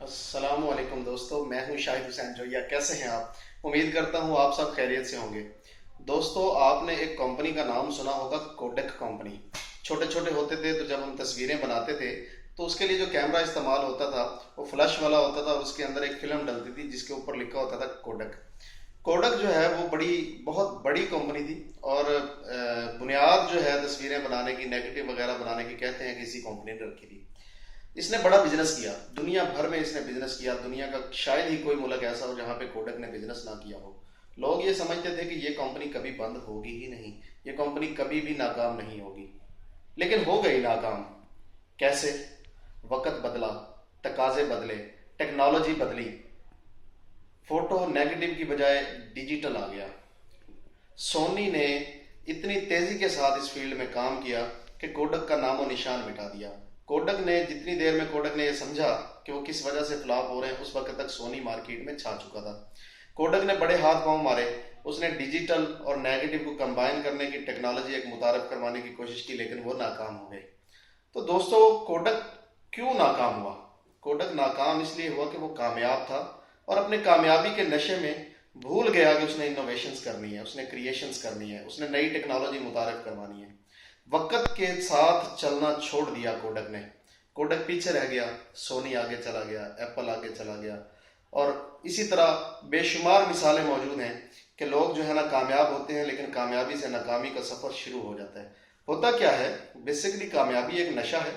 अस्सलामुअलैकुम दोस्तों, मैं हूं शाहिद हुसैन जोया। कैसे हैं आप? उम्मीद करता हूं आप सब खैरियत से होंगे। दोस्तों, आपने एक कंपनी का नाम सुना होगा, कोडक कंपनी। छोटे छोटे होते थे तो जब हम तस्वीरें बनाते थे तो उसके लिए जो कैमरा इस्तेमाल होता था वो फ्लैश वाला होता था और उसके अंदर एक फिल्म डलती थी जिसके ऊपर लिखा होता था कोडक। कोडक जो है वो बहुत बड़ी कंपनी थी और बुनियाद जो है तस्वीरें बनाने की, नेगेटिव वगैरह बनाने की, कहते हैं कि इसी कंपनी ने रखी थी। इसने बड़ा बिजनेस किया, दुनिया भर में इसने बिजनेस किया। दुनिया का शायद ही कोई मुल्क ऐसा हो जहां पे कोडक ने बिजनेस ना किया हो। लोग ये समझते थे कि ये कंपनी कभी बंद होगी ही नहीं, ये कंपनी कभी भी नाकाम नहीं होगी, लेकिन हो गई नाकाम। कैसे? वक्त बदला, तकाजे बदले, टेक्नोलॉजी बदली, फोटो नेगेटिव की बजाय डिजिटल आ गया। सोनी ने इतनी तेजी के साथ इस फील्ड में काम किया कि कोडक का नामो निशान मिटा दिया। कोडक ने जितनी देर में कोडक ने यह समझा कि वो किस वजह से फ्लॉप हो रहे हैं, उस वक्त तक सोनी मार्केट में छा चुका था। कोडक ने बड़े हाथ पांव मारे, उसने डिजिटल और नेगेटिव को कंबाइन करने की टेक्नोलॉजी एक मुतारफ करवाने की कोशिश की, लेकिन वो नाकाम हो गए। तो दोस्तों, कोडक क्यों नाकाम हुआ? कोडक नाकाम इसलिए हुआ कि वो कामयाब था और अपने कामयाबी के नशे में भूल गया कि उसने इनोवेशंस करनी है, उसने क्रिएशंस करनी है, उसने नई टेक्नोलॉजी मुतारफ करवानी है। वक्त के साथ चलना छोड़ दिया कोडक ने। कोडक पीछे रह गया, सोनी आगे चला गया, एप्पल आगे चला गया, और इसी तरह बेशुमार मिसालें मौजूद हैं कि लोग जो है ना कामयाब होते हैं, लेकिन कामयाबी से नाकामी का सफर शुरू हो जाता है। होता क्या है, बेसिकली कामयाबी एक नशा है,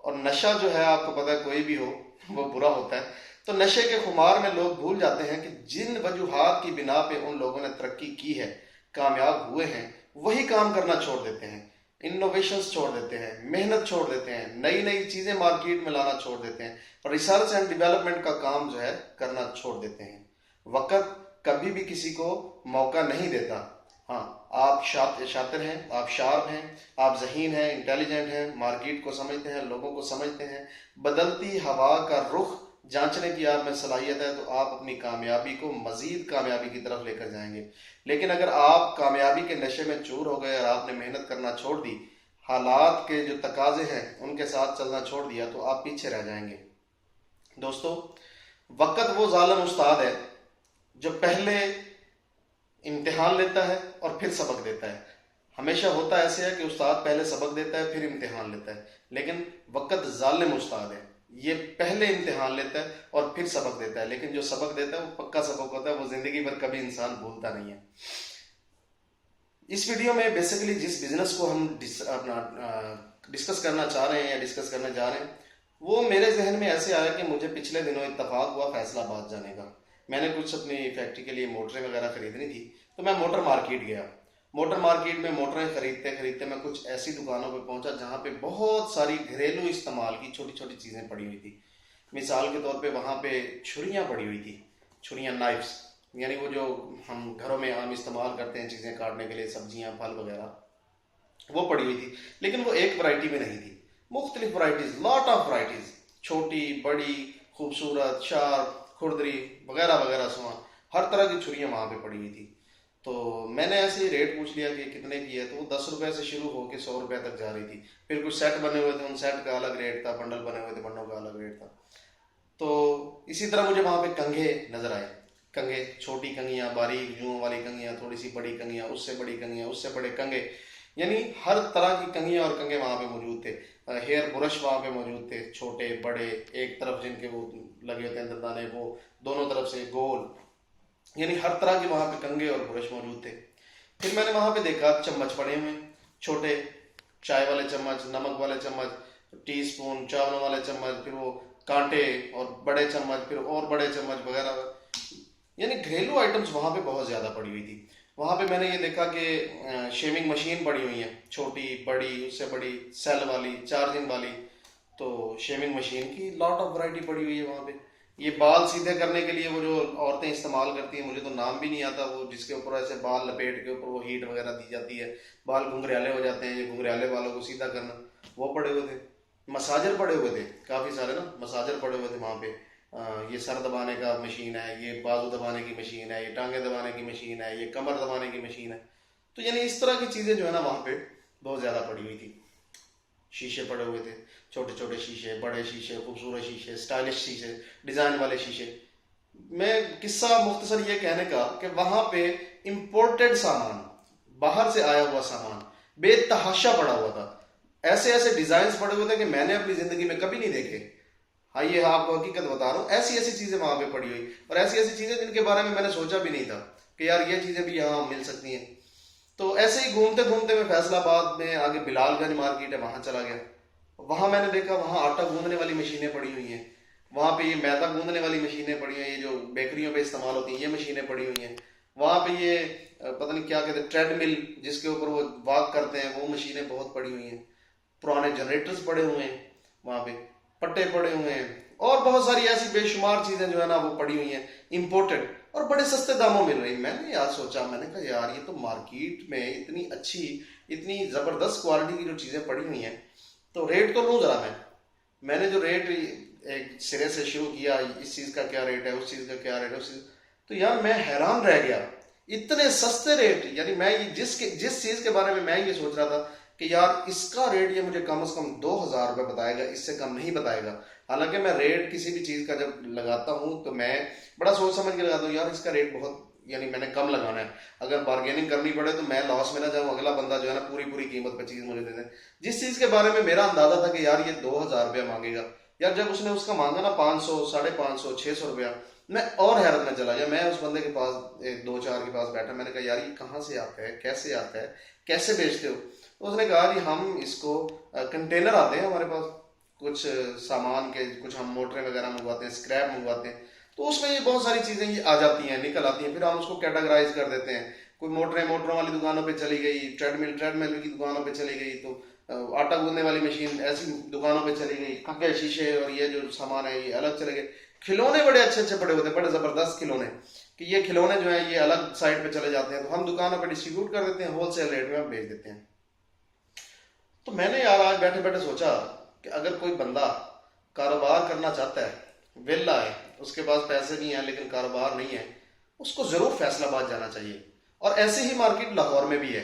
और नशा जो है आपको पता है कोई भी हो वो बुरा होता है। तो नशे के खुमार में लोग भूल जाते हैं कि जिन वजूहात की बिना पे उन लोगों ने तरक्की की है, कामयाब हुए हैं, वही काम करना छोड़ देते हैं, इनोवेशंस छोड़ देते हैं, मेहनत छोड़ देते हैं, नई नई चीजें मार्केट में लाना छोड़ देते हैं, रिसर्च एंड डेवलपमेंट का काम जो है करना छोड़ देते हैं। वक्त कभी भी किसी को मौका नहीं देता। हाँ, आप शातिर हैं, आप शार्प हैं, आप जहीन हैं, इंटेलिजेंट हैं, मार्केट को समझते हैं, लोगों को समझते हैं, बदलती हवा का रुख जांचने की आप में सलाहियत है, तो आप अपनी कामयाबी को मजीद कामयाबी की तरफ लेकर जाएंगे। लेकिन अगर आप कामयाबी के नशे में चूर हो गए और आपने मेहनत करना छोड़ दी, हालात के जो तकाजे हैं उनके साथ चलना छोड़ दिया, तो आप पीछे रह जाएंगे। दोस्तों, वक्त वो जालिम उस्ताद है जो पहले इम्तिहान लेता है और फिर सबक देता है। हमेशा होता ऐसे है कि उस्ताद पहले सबक देता है फिर इम्तिहान लेता है, लेकिन वक्त जालिम उस्ताद है। ये पहले इम्तिहान लेता है और फिर सबक देता है, लेकिन जो सबक देता है वो पक्का सबक होता है, वो जिंदगी भर कभी इंसान भूलता नहीं है। इस वीडियो में बेसिकली जिस बिजनेस को हम डिस्कस करना चाह रहे हैं या डिस्कस करने जा रहे हैं, वो मेरे जहन में ऐसे आया कि मुझे पिछले दिनों इत्तेफाक हुआ फैसलाबाद जाने का। मैंने कुछ अपनी फैक्ट्री के लिए मोटरें वगैरह खरीदनी थी, तो मैं मोटर मार्केट गया। मोटर मार्केट में मोटरें खरीदते खरीदते मैं कुछ ऐसी दुकानों पर पहुंचा जहां पे बहुत सारी घरेलू इस्तेमाल की छोटी छोटी चीज़ें पड़ी हुई थी। मिसाल के तौर पे वहां पे छुरियां पड़ी हुई थी, छुरियां, नाइफ्स, यानी वो जो हम घरों में आम इस्तेमाल करते हैं चीज़ें काटने के लिए, सब्जियां, फल वगैरह, वो पड़ी हुई थी। लेकिन वो एक वैरायटी में नहीं थी, मुख्तलिफ वैरायटीज, लॉट ऑफ वैरायटीज, छोटी बड़ी, खूबसूरत, शार्प, खुरदरी वगैरह वगैरह, सुहा हर तरह की छुरियां वहां पे पड़ी हुई थी। तो मैंने ऐसे ही रेट पूछ लिया कि कितने की है, तो वो 10 रुपए से शुरू होकर 100 रुपए तक जा रही थी। फिर कुछ सेट बने हुए थे, उन सेट का अलग रेट था, बंडल बने हुए थे, बंडों का अलग रेट था। तो इसी तरह मुझे वहां पे कंघे नजर आए। कंघे, छोटी कंघियां, बारीक जुओं वाली कंघियां, थोड़ी सी बड़ी कंघियां, उससे बड़ी कंघियां, उससे बड़े कंघे, यानी हर तरह की कंघियां और कंघे वहां पे मौजूद थे। हेयर ब्रश वहां पे मौजूद थे, छोटे बड़े, एक तरफ जिनके वो लगे होते हैं दंदाने, वो दोनों तरफ से गोल, यानी हर तरह के वहां पे कंघे और ब्रश मौजूद थे। फिर मैंने वहां पे देखा चम्मच पड़े हुए, छोटे चाय वाले चम्मच, नमक वाले चम्मच, टी स्पून, चावलों वाले चम्मच, फिर वो कांटे और बड़े चम्मच, फिर और बड़े चम्मच वगैरह, यानी घरेलू आइटम्स वहां पे बहुत ज्यादा पड़ी हुई थी। वहां पे मैंने ये देखा कि शेविंग मशीन पड़ी हुई है, छोटी बड़ी, उससे बड़ी, सेल वाली, चार्जिंग वाली। तो शेविंग मशीन की लॉट ऑफ वैरायटी पड़ी हुई है वहां पे। ये बाल सीधे करने के लिए वो जो औरतें इस्तेमाल करती हैं, मुझे तो नाम भी नहीं आता, वो जिसके ऊपर ऐसे बाल लपेट के ऊपर वो हीट वगैरह दी जाती है, बाल घुंघराले हो जाते हैं, ये घुंघराले बालों को सीधा करना, वो पड़े हुए थे। मसाजर पड़े हुए थे काफी सारे ना, मसाजर पड़े हुए थे वहां पे। ये सर दबाने का मशीन है, ये बाजू दबाने की मशीन है, ये टांगे दबाने की मशीन है, ये कमर दबाने की मशीन है। तो यानी इस तरह की चीजें जो है ना वहां पे बहुत ज्यादा पड़ी हुई थी। शीशे पड़े हुए थे, छोटे छोटे शीशे, बड़े शीशे, खूबसूरत शीशे, स्टाइलिश शीशे, डिजाइन वाले शीशे। मैं किस्सा मुख्तसर ये कहने का कि वहां पे इंपोर्टेड सामान, बाहर से आया हुआ सामान बेतहाशा पड़ा हुआ था। ऐसे ऐसे डिजाइन पड़े हुए थे कि मैंने अपनी जिंदगी में कभी नहीं देखे। हाँ, ये आपको हकीकत बता रहा हूँ, ऐसी ऐसी चीजें वहां पे पड़ी हुई, और ऐसी ऐसी चीजें जिनके बारे में मैंने सोचा भी नहीं था कि यार ये चीजें भी यहाँ मिल सकती हैं। तो ऐसे ही घूमते घूमते मैं फैसलाबाद में आगे बिलालगंज मार्केट है, वहां चला गया। वहां मैंने देखा वहां आटा गूंदने वाली मशीनें पड़ी हुई हैं, वहां पे ये मैदा गूंदने वाली मशीनें पड़ी हुई हैं, ये जो बेकरियों पे इस्तेमाल होती हैं ये मशीनें पड़ी हुई हैं। वहां पे ये पता नहीं क्या कहते हैं, ट्रेडमिल जिसके ऊपर वो वॉक करते हैं, वो मशीनें बहुत पड़ी हुई हैं। पुराने जनरेटर्स पड़े हुए हैं वहां पे, पट्टे पड़े हुए हैं, और बहुत सारी ऐसी बेशुमार चीजें जो है ना वो पड़ी हुई हैं इम्पोर्टेड, और बड़े सस्ते दामों मिल रही। मैंने यार सोचा, मैंने कहा यार ये तो मार्केट में इतनी अच्छी, इतनी जबरदस्त क्वालिटी की जो चीजें पड़ी हुई हैं, तो रेट तो लूं जरा मैंने जो रेट एक सिरे से शुरू किया, इस चीज का क्या रेट है, उस चीज का क्या रेट है, उस चीज, तो यार मैं हैरान रह गया, इतने सस्ते रेट। यानी मैं जिस चीज के बारे में मैं ये सोच रहा था कि यार इसका रेट ये मुझे कम से कम 2,000 रुपये बताएगा, इससे कम नहीं बताएगा। हालांकि मैं रेट किसी भी चीज का जब लगाता हूँ तो मैं बड़ा सोच समझ के लगाता हूँ, यार इसका रेट बहुत, यानी मैंने कम लगाना है, अगर बार्गेनिंग करनी पड़े तो मैं लॉस में ना जाऊँ, अगला बंदा जो है ना पूरी पूरी कीमत पर चीज मुझे दे दे। जिस चीज के बारे में मेरा अंदाजा था कि यार ये 2,000 रुपया मांगेगा, यार जब उसने उसका मांगा ना 500, 550, 600 रुपया, मैं और हैरत में चला गया। मैं उस बंदे के पास, एक दो चार के पास बैठा, मैंने कहा यार ये कहाँ से आता है, कैसे आता है, कैसे बेचते हो? तो उसने कहा कि हम इसको कंटेनर आते हैं हमारे पास, कुछ सामान के, कुछ हम मोटरें वगैरह मंगवाते हैं, स्क्रैप मंगवाते हैं, तो उसमें ये बहुत सारी चीजें ये आ जाती हैं, निकल आती हैं, फिर हम उसको कैटेगराइज कर देते हैं। कोई मोटरें मोटरों वाली दुकानों पे चली गई, ट्रेडमिल की दुकानों पे चली गई, तो आटा गूंदने वाली मशीन ऐसी दुकानों पे चली गई, खंगे शीशे और ये जो सामान है ये अलग चले गए। खिलौने बड़े अच्छे अच्छे पड़े होते हैं, बड़े जबरदस्त खिलौने, कि ये खिलौने जो है ये अलग साइड पे चले जाते हैं, तो हम दुकानों पे डिस्ट्रीब्यूट कर देते हैं, होलसेल रेट में हम बेच देते हैं। तो मैंने यार आज बैठे बैठे सोचा कि अगर कोई बंदा कारोबार करना चाहता है, वेला है, उसके पास पैसे नहीं है लेकिन कारोबार नहीं है, उसको जरूर फैसलाबाद जाना चाहिए। और ऐसे ही मार्केट लाहौर में भी है,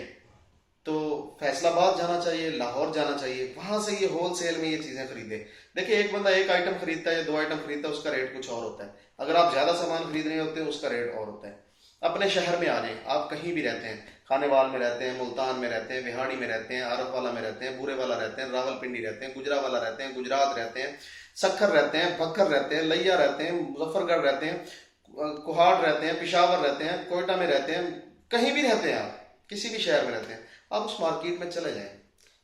तो फैसलाबाद जाना चाहिए, लाहौर जाना चाहिए, वहां से ये होलसेल में ये चीजें खरीदे। देखिए एक बंदा एक आइटम खरीदता है, दो आइटम खरीदता है, उसका रेट कुछ और होता है। अगर आप ज्यादा सामान खरीद रहे होते हैं उसका रेट और होता है। अपने शहर में आ जाए, आप कहीं भी रहते हैं, खानेवाल में रहते हैं, मुल्तान में रहते हैं, बिहाड़ी में रहते हैं, आरफ वाला में रहते हैं, बूरे वाला रहते हैं, रावलपिंडी रहते हैं, गुजरा वाला रहते हैं, गुजरात रहते हैं, सखर रहते हैं, भक्खर रहते हैं, लैया रहते हैं, मुजफ्फरगढ़ रहते हैं, कुहाड़ रहते हैं, पिशावर रहते हैं, कोयटा में रहते हैं, कहीं भी रहते हैं, आप किसी भी शहर में रहते हैं, आप उस मार्केट में चले जाएं।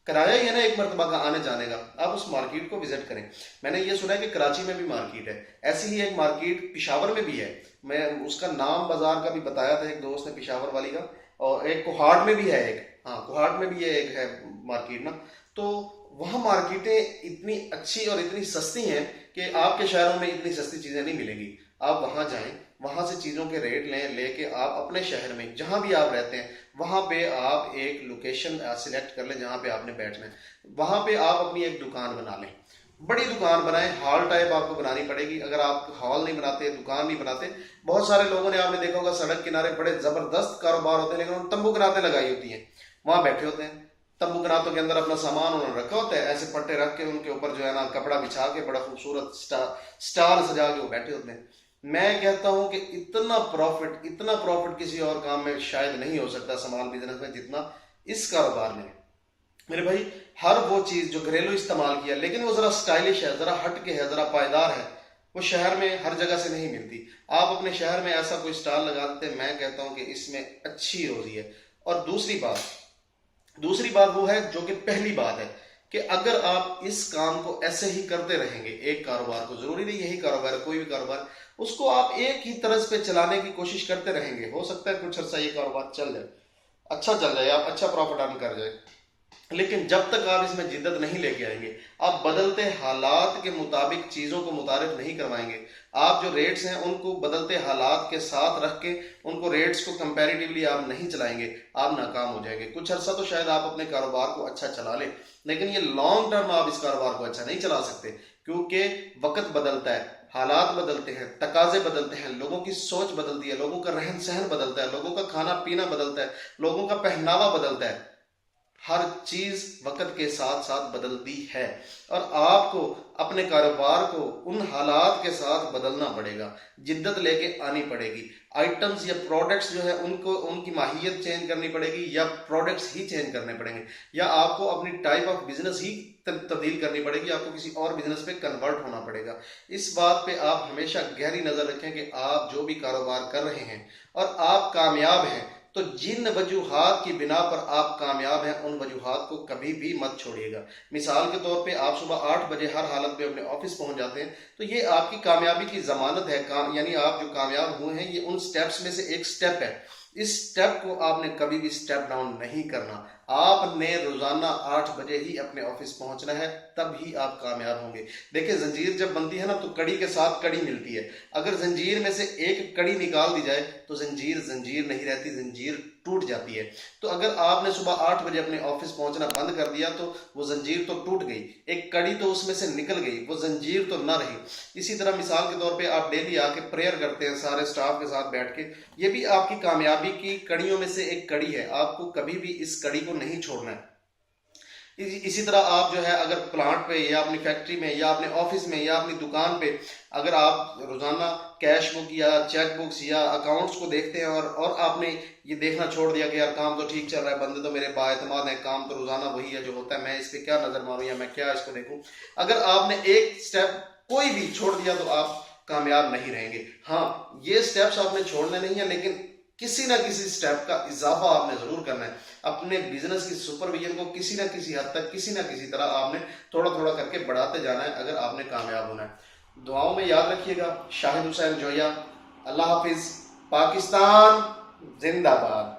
किराया ही है ना एक मरतबा का आने जाने का, आप उस मार्केट को विजिट करें। मैंने ये सुना है कि कराची में भी मार्केट है, ऐसी ही एक मार्केट पिशावर में भी है। मैं उसका नाम बाजार का भी बताया था एक दोस्त ने, पिशावर वाली का, और एक कुहाड़ में भी है एक, हाँ कुहाड़ में भी ये एक है मार्केट ना। तो वहाँ मार्केटें इतनी अच्छी और इतनी सस्ती हैं कि आपके शहरों में इतनी सस्ती चीजें नहीं मिलेंगी। आप वहाँ जाएं, वहां से चीजों के रेट लेके आप अपने शहर में जहां भी आप रहते हैं वहां पे आप एक लोकेशन सिलेक्ट कर लें जहां पे आपने बैठना है, वहां पे आप अपनी एक दुकान बना लें, बड़ी दुकान बनाएं, हॉल टाइप आपको बनानी पड़ेगी। अगर आप हॉल नहीं बनाते, दुकान नहीं बनाते, बहुत सारे लोगों ने आपने देखा होगा सड़क किनारे बड़े जबरदस्त कारोबार होते हैं, लेकिन उन्होंने तंबू कनातें लगाई होती हैं, वहां बैठे होते हैं, तंबू कनातों के अंदर अपना सामान उन्होंने रखा होता है, ऐसे पट्टे रख के उनके ऊपर जो है ना कपड़ा बिछा के बड़ा खूबसूरत स्टाल सजा के वो बैठे होते हैं। मैं कहता हूं कि इतना प्रॉफिट किसी और काम में शायद नहीं हो सकता स्मॉल बिजनेस में जितना इस कारोबार में। मेरे भाई हर वो चीज जो घरेलू इस्तेमाल किया लेकिन वो जरा स्टाइलिश है, जरा हटके है, जरा पायदार है, वो शहर में हर जगह से नहीं मिलती। आप अपने शहर में ऐसा कोई स्टॉल लगा देते, मैं कहता हूं कि इसमें अच्छी रोजी है। और दूसरी बात वो है जो कि पहली बात है कि अगर आप इस काम को ऐसे ही करते रहेंगे, एक कारोबार को, जरूरी नहीं यही कारोबार है, कोई भी कारोबार, उसको आप एक ही तरह पे चलाने की कोशिश करते रहेंगे, हो सकता है कुछ अर्सा ये कारोबार चल जाए, अच्छा चल जाए, आप अच्छा प्रॉफिट अर्न कर जाए, लेकिन जब तक आप इसमें जिद्दत नहीं लेके आएंगे, आप बदलते हालात के मुताबिक चीजों को मुतारिफ नहीं करवाएंगे, आप जो रेट्स हैं उनको बदलते हालात के साथ रख के उनको रेट्स को कंपैरेटिवली आप नहीं चलाएंगे, आप नाकाम हो जाएंगे। कुछ अर्सा तो शायद आप अपने कारोबार को अच्छा चला लें, लेकिन ये लॉन्ग टर्म आप इस कारोबार को अच्छा नहीं चला सकते, क्योंकि वक्त बदलता है, हालात बदलते हैं, तकाजे बदलते हैं, लोगों की सोच बदलती है, लोगों का रहन सहन बदलता है, लोगों का खाना पीना बदलता है, लोगों का पहनावा बदलता है। हर चीज वक्त के साथ साथ बदलती है और आपको अपने कारोबार को उन हालात के साथ बदलना पड़ेगा, जिद्दत लेके आनी पड़ेगी। आइटम्स या प्रोडक्ट्स जो है उनको उनकी माहियत चेंज करनी पड़ेगी या प्रोडक्ट्स ही चेंज करने पड़ेंगे, या आपको अपनी टाइप ऑफ बिजनेस ही तब्दील करनी पड़ेगी, आपको किसी और बिजनेस पे कन्वर्ट होना पड़ेगा। इस बात पे आप हमेशा गहरी नजर रखें कि आप जो भी कारोबार कर रहे हैं और आप कामयाब हैं, तो जिन वजूहात की बिना पर आप कामयाब हैं उन वजूहात को कभी भी मत छोड़िएगा। मिसाल के तौर पे आप सुबह 8 बजे हर हालत में अपने ऑफिस पहुंच जाते हैं, तो ये आपकी कामयाबी की जमानत है। यानी आप जो कामयाब हुए हैं, ये उन स्टेप्स में से एक स्टेप है। इस स्टेप को आपने कभी भी स्टेप डाउन नहीं करना। आपने रोजाना 8 बजे ही अपने ऑफिस पहुंचना है, तब ही आप कामयाब होंगे। देखिए, जंजीर जब बनती है ना, तो कड़ी के साथ कड़ी मिलती है। अगर जंजीर में से एक कड़ी निकाल दी जाए तो जंजीर जंजीर नहीं रहती, जंजीर टूट जाती है। तो अगर आपने सुबह 8 बजे अपने ऑफिस पहुंचना बंद कर दिया तो वो जंजीर तो टूट गई, एक कड़ी तो उसमें से निकल गई, वो जंजीर तो ना रही। इसी तरह मिसाल के तौर पे आप डेली आके प्रेयर करते हैं सारे स्टाफ के साथ बैठ के, ये भी आपकी कामयाबी की कड़ियों में से एक कड़ी है। आपको कभी भी इस कड़ी को नहीं छोड़ना है। इसी तरह आप जो है अगर प्लांट पे या अपनी फैक्ट्री में या अपने ऑफिस में या अपनी दुकान पे अगर आप रोजाना कैश बुक या चेक बुक्स या अकाउंट्स को देखते हैं और आपने ये देखना छोड़ दिया कि यार काम तो ठीक चल रहा है, बंदे तो मेरे बाएतमाद हैं, काम तो रोजाना वही है जो होता है, मैं इस पे क्या नजर मारूं या मैं क्या इसको देखूं, अगर आपने एक स्टेप कोई भी छोड़ दिया तो आप कामयाब नहीं रहेंगे। हाँ, ये स्टेप्स आपने छोड़ने नहीं है, लेकिन किसी ना किसी स्टेप का इजाफा आपने जरूर करना है। अपने बिजनेस की सुपरविजन को किसी ना किसी हद तक, किसी ना किसी तरह आपने थोड़ा थोड़ा करके बढ़ाते जाना है अगर आपने कामयाब होना है। दुआओं में याद रखिएगा। शाहिद हुसैन जोया। अल्लाह हाफिज। पाकिस्तान जिंदाबाद।